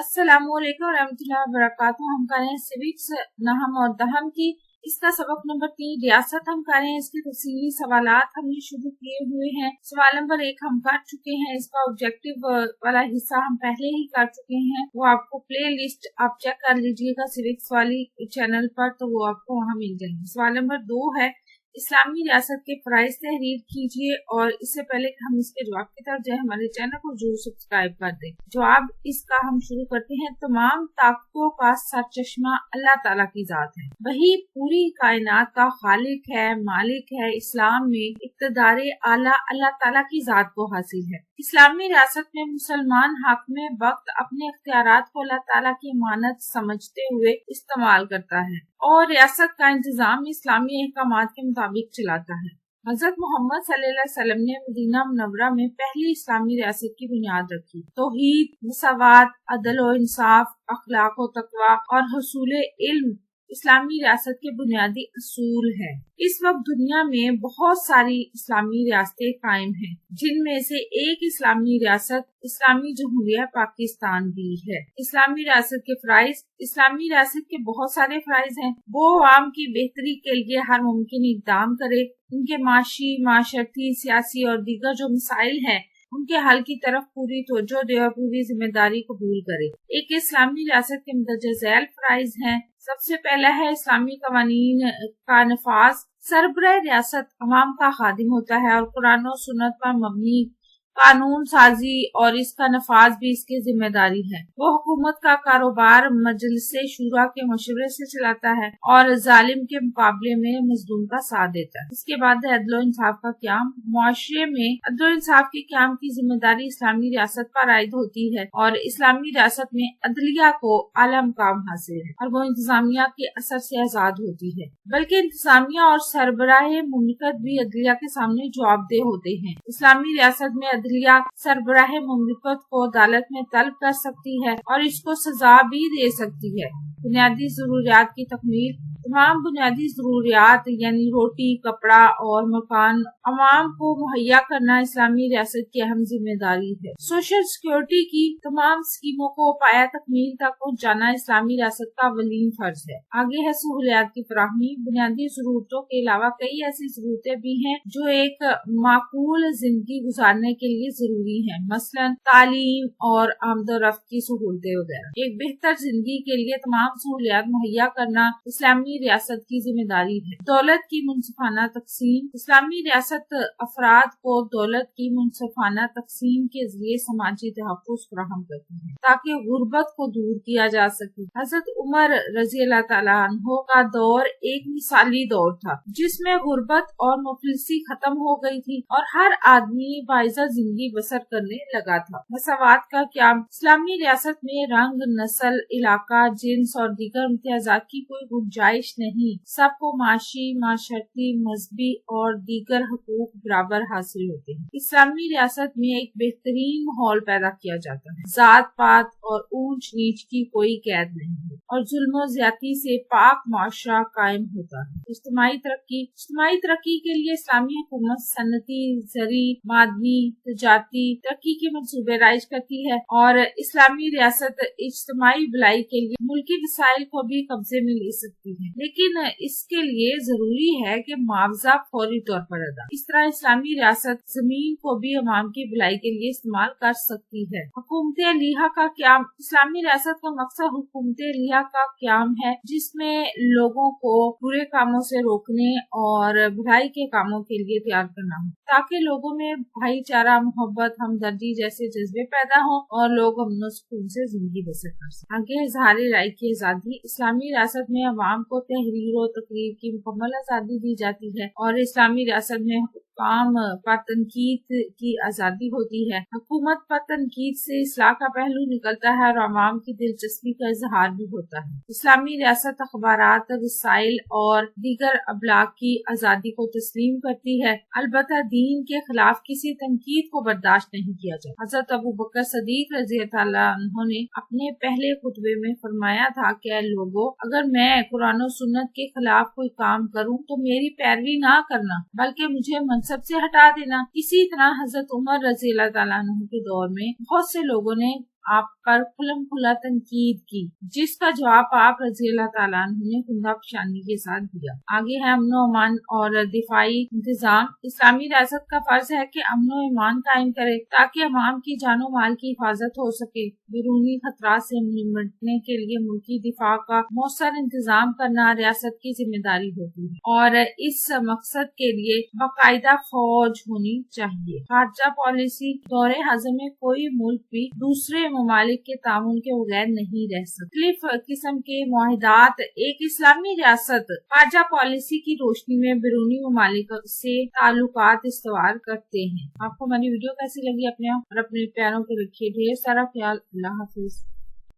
अस्सलाम वालेकुम रहमतुल्लाहि वबरकातुहू। हम कर रहे हैं सिविक्स नहम और दहम की। इसका सबक नंबर 3 रियासत हम कर रहे हैं। इसके तफसीली सवालात हमने शुरू किए हुए हैं। सवाल नंबर 1 हम कर चुके हैं। इसका ऑब्जेक्टिव वाला हिस्सा हम पहले ही कर चुके हैं। वो आपको प्ले लिस्ट आप चेक कर लीजिएगा सिविक्स वाली चैनल पर, तो वो आपको वहाँ मिल जाएंगे। सवाल नंबर 2 है, इस्लामी रियासत के फराइज तहरीर कीजिए। और इससे पहले कि हम इसके जवाब की तरफ जाए, हमारे चैनल को जरूर सब्सक्राइब कर दें। जवाब इसका हम शुरू करते हैं। तमाम ताकतों का सरचश्मा अल्लाह ताला की जात है, वही पूरी कायनात का खालिक है, मालिक है। इस्लाम में इक़्तिदार आला अल्लाह ताला की जात को हासिल है। इस्लामी रियासत में मुसलमान हाकिम वक्त अपने इख्तियारात को अल्लाह ताला की अमानत समझते हुए इस्तेमाल करता है और रियासत का इंतजाम इस्लामी अहकामात के मुताबिक चलाता है। हज़रत मोहम्मद सल्लल्लाहु अलैहि वसल्लम ने मदीना मुनव्वरा में पहली इस्लामी रियासत की बुनियाद रखी। तौहीद, मसावात, अदल व इंसाफ, अखलाक व तकवा और हुसूल इल्म इस्लामी रियासत के बुनियादी असूल है। इस वक्त दुनिया में बहुत सारी इस्लामी रियासतें कायम हैं, जिनमें से एक इस्लामी रियासत इस्लामी जमहूरिया पाकिस्तान भी है। इस्लामी रियासत के फराइज, इस्लामी रियासत के बहुत सारे फराइज हैं। वो आवाम की बेहतरी के लिए हर मुमकिन इक़दाम करे, उनके माशी, माशरती, सियासी और दीगर जो मसाइल हैं उनके हल की तरफ पूरी तवज्जो दे और पूरी जिम्मेदारी कबूल करे। एक इस्लामी रियासत के मुंदरज झैल फराइज हैं। सबसे पहला है इस्लामी कवानीन का नफाज। सरबराह रियासत अवाम का खादिम होता है और कुरान और सुन्नत पर मबनी कानून साजी और इसका नफाज भी इसकी जिम्मेदारी है। वो हुकूमत का कारोबार मजलिसे शूरा के मशवरे से चलाता है और जालिम के मुकाबले में मजलूम का साथ देता है। इसके बाद है अदल इंसाफ का क़याम। मुआशरे में अदल इंसाफ के क़याम की जिम्मेदारी इस्लामी रियासत पर आयद होती है और इस्लामी रियासत में अदलिया को आला मुकाम हासिल है और वो इंतजामिया के असर से आजाद होती है, बल्कि इंतजामिया और सरबराह मुमलिकत भी अदलिया के सामने जवाबदेह होते हैं। इस्लामी रियासत में अदलिया सरबराह मुमलिकत को अदालत में तलब कर सकती है और इसको सजा भी दे सकती है। बुनियादी जरूरियात की तकमील। तमाम बुनियादी जरूरियात यानी रोटी, कपड़ा और मकान अवाम को मुहैया करना इस्लामी रियासत की अहम जिम्मेदारी है। सोशल सिक्योरिटी की तमाम स्कीमों को पाया तकमील तक पहुँचाना इस्लामी रियासत का अवलीन फर्ज है। आगे है सहूलियात की फराहमी। बुनियादी जरूरतों के अलावा कई ऐसी जरूरतें भी हैं जो एक माकूल जिंदगी गुजारने के लिए जरूरी है, मसलन तालीम और आमदोरफ्त की सहूलतें वगैरह। एक बेहतर जिंदगी के लिए तमाम सहूलियात मुहैया करना इस्लामी रियासत की जिम्मेदारी है। दौलत की मुनसिफाना तकसीम। इस्लामी रियासत अफराद को दौलत की मुनसिफाना तकसीम के जरिए समाजी तहफ़्फ़ुज़ फराहम करती है ताकि गुर्बत को दूर किया जा सके। हज़रत उमर रज़ी अल्लाह तआला अन्हो का दौर एक मिसाली दौर था, जिसमें गुर्बत और मुफलिसी खत्म हो गई थी और हर आदमी बाइज़्ज़त जिंदगी बसर करने लगा था। मसावात का क़याम। इस्लामी रियासत में रंग, नस्ल, इलाका, जिन्स और दीगर इम्तियाज़ात की कोई गुंजाइश नहीं। सबको माशी, माशरती, मजहबी और दीगर हकूक बराबर हासिल होते हैं। इस्लामी रियासत में एक बेहतरीन माहौल पैदा किया जाता है। जात पात और ऊंच नीच की कोई कैद नहीं है और जुल्म ज्यादती से पाक माशरा कायम होता है। इज्तिमाई तरक्की। इज्तिमाई तरक्की के लिए इस्लामी हुकूमत सनती, ज़री, मादनी, तजारती तरक्की के मंसूबे राइज करती है और इस्लामी रियासत इज्तिमाई भलाई के लिए मुल्की वसाइल को भी कब्जे में ले सकती है, लेकिन इसके लिए जरूरी है कि मुआवजा फौरी तौर पर अदा। इस तरह इस्लामी रियासत जमीन को भी अवाम की भलाई के लिए इस्तेमाल कर सकती है। हुकूमत लिहा का क़याम। इस्लामी रियासत का मकसद हुकूमत लिहा का क़याम है, जिसमें लोगों को बुरे कामों से रोकने और भलाई के कामों के लिए तैयार करना हो, ताकि लोगों में भाईचारा, मोहब्बत, हमदर्दी जैसे जज्बे पैदा हो और लोग अमन सुकून से जिंदगी बसर कर सकें। आगे इज़हार राय की आज़ादी। इस्लामी रियासत में अवाम को तहरीर और तकरीर की मुकम्मल आज़ादी दी जाती है और इस्लामी रियासत में हुक्काम पर तनकीद की आज़ादी होती है। हुकूमत पर तनकीद से इस्लाह का पहलू निकलता है और अवाम की दिलचस्पी का इजहार भी होता है। इस्लामी रियासत अखबारात, रसाइल और दीगर अबलाग की आज़ादी को तस्लीम करती है, अलबत्ता दीन के खिलाफ किसी तनकीद को बर्दाश्त नहीं किया जाता। हज़रत अबू बकर सदीक रज़ी अल्लाह अन्हु ने अपने पहले खुतबे में फरमाया था कि लोगों, अगर मैं कुरान और सुन्नत के खिलाफ कोई काम करूं तो मेरी पैरवी ना करना, बल्कि मुझे मनसब से हटा देना। इसी तरह हज़रत उमर रज़ी अल्लाह तआला अन्हु के दौर में बहुत से लोगों ने आप पर खुलम खुला तनकीद की, जिसका जवाब आप रज़ी अल्लाह ताला अन्हु ने खुंदा पशानी के साथ दिया। आगे है अमन व अमान और दिफाई इंतजाम। इस्लामी रियासत का फर्ज है कि अमन व अमान कायम करे ताकि अवाम की जानो माल की हिफाजत हो सके। बैरूनी खतरात से निपटने के लिए मुल्की दिफा का मौसर इंतजाम करना रियासत की जिम्मेदारी होती है और इस मकसद के लिए बाकायदा फौज होनी चाहिए। खारजा पॉलिसी दौरे हाजिर में कोई मुल्क भी दूसरे ममालिक के ताउन के बगैर नहीं रह सकता। मुख्तलिफ किस्म के मुआहिदात एक इस्लामी रियासत खारजा पॉलिसी की रोशनी में बैरूनी ममालिक से ताल्लुकात इस्तवार करते हैं। आपको हमारी वीडियो कैसी लगी अपने और अपने प्यारों के रखिए ढेर सारा ख्याल। अल्लाह हाफिज।